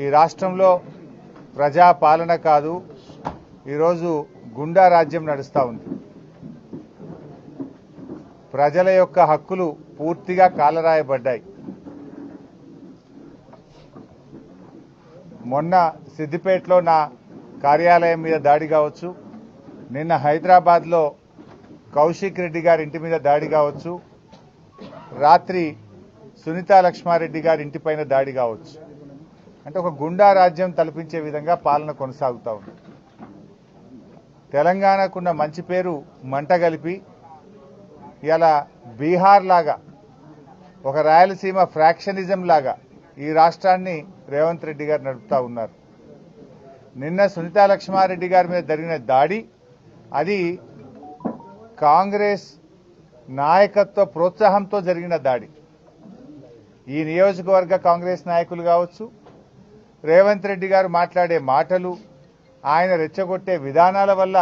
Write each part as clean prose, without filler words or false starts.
ఈ రాష్ట్రంలో ప్రజా పాలన కాదు, ఈరోజు గుండా రాజ్యం నడుస్తూ ఉంది. ప్రజల యొక్క హక్కులు పూర్తిగా కాలరాయబడ్డాయి. మొన్న సిద్దిపేటలో నా కార్యాలయం మీద దాడి కావచ్చు, నిన్న హైదరాబాద్లో కౌశిక్ రెడ్డి గారి ఇంటి మీద దాడి కావచ్చు, రాత్రి సునీతా లక్ష్మారెడ్డి గారి ఇంటిపైన దాడి కావచ్చు. అంటే ఒక గుండా రాజ్యం తలపించే విధంగా పాలన కొనసాగుతూ ఉంది. తెలంగాణకున్న మంచి పేరు మంట కలిపి ఇలా బీహార్ లాగా, ఒక రాయలసీమ ఫ్రాక్షనిజం లాగా ఈ రాష్ట్రాన్ని రేవంత్ రెడ్డి గారు నడుపుతూ ఉన్నారు. నిన్న సునీతా లక్ష్మారెడ్డి గారి మీద జరిగిన దాడి అది కాంగ్రెస్ నాయకత్వ ప్రోత్సాహంతో జరిగిన దాడి. ఈ నియోజకవర్గ కాంగ్రెస్ నాయకులు కావచ్చు, రేవంత్ రెడ్డి గారు మాట్లాడే మాటలు, ఆయన రెచ్చగొట్టే విధానాల వల్ల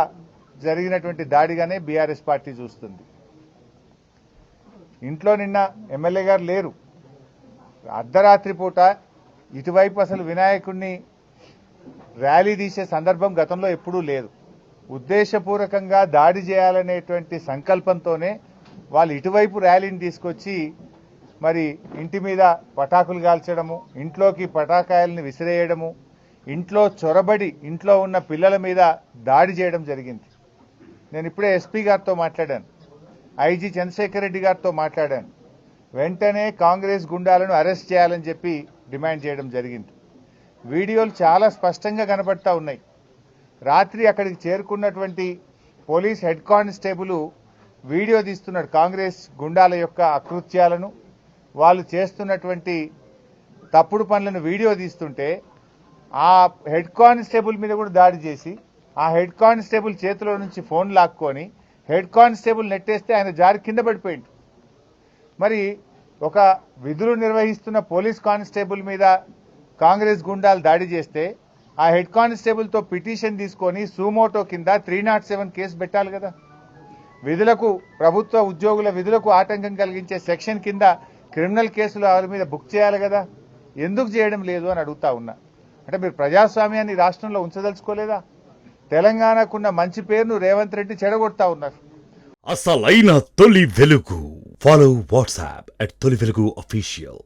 జరిగినటువంటి దాడిగానే బీఆర్ఎస్ పార్టీ చూస్తుంది. ఇంట్లో నిన్న ఎమ్మెల్యే గారు లేరు. అర్ధరాత్రి పూట ఇటువైపు అసలు వినాయకుడిని ర్యాలీ తీసే సందర్భం గతంలో ఎప్పుడూ లేదు. ఉద్దేశపూర్వకంగా దాడి చేయాలనేటువంటి సంకల్పంతోనే వాళ్ళు ఇటువైపు ర్యాలీని తీసుకొచ్చి మరి ఇంటి మీద పటాకులు కాల్చడము, ఇంట్లోకి పటాకాయల్ని విసిరేయడము, ఇంట్లో చొరబడి ఇంట్లో ఉన్న పిల్లల మీద దాడి చేయడం జరిగింది. నేను ఇప్పుడే ఎస్పీ గారితో మాట్లాడాను, ఐజీ చంద్రశేఖర్ రెడ్డి గారితో మాట్లాడాను. వెంటనే కాంగ్రెస్ గుండాలను అరెస్ట్ చేయాలని చెప్పి డిమాండ్ చేయడం జరిగింది. వీడియోలు చాలా స్పష్టంగా కనబడతా ఉన్నాయి. రాత్రి అక్కడికి చేరుకున్నటువంటి పోలీస్ హెడ్ కానిస్టేబుల్ వీడియో తీస్తున్నాడు కాంగ్రెస్ గుండాల యొక్క అకృత్యాలను, వాళ్ళు చేస్తున్నటువంటి తప్పుడు పనులను వీడియో తీస్తుంటే ఆ హెడ్ కానిస్టేబుల్ మీద కూడా దాడి చేసి ఆ హెడ్ కానిస్టేబుల్ చేతిలో నుంచి ఫోన్ లాక్కొని హెడ్ కానిస్టేబుల్ నెట్టేస్తే ఆయన జారి కింద పడిపోయింది. మరి ఒక విధులు నిర్వహిస్తున్న పోలీస్ కానిస్టేబుల్ మీద కాంగ్రెస్ గుండాలు దాడి చేస్తే ఆ హెడ్ కానిస్టేబుల్తో పిటిషన్ తీసుకొని సూమోటో కింద 307 కేసు పెట్టాలి కదా. విధులకు, ప్రభుత్వ ఉద్యోగుల విధులకు ఆటంకం కలిగించే సెక్షన్ కింద క్రిమినల్ కేసులు వారి మీద బుక్ చేయాలి కదా. ఎందుకు చేయడం లేదు అని అడుగుతా ఉన్నా. అంటే మీరు ప్రజాస్వామ్యాన్ని రాష్ట్రంలో ఉంచదలుచుకోలేదా? తెలంగాణకున్న మంచి పేరును రేవంత్ రెడ్డి చెడగొడతా ఉన్నారు. అసలైన తొలి వెలుగు. ఫాలో వాట్సాప్ @తొలి వెలుగు official.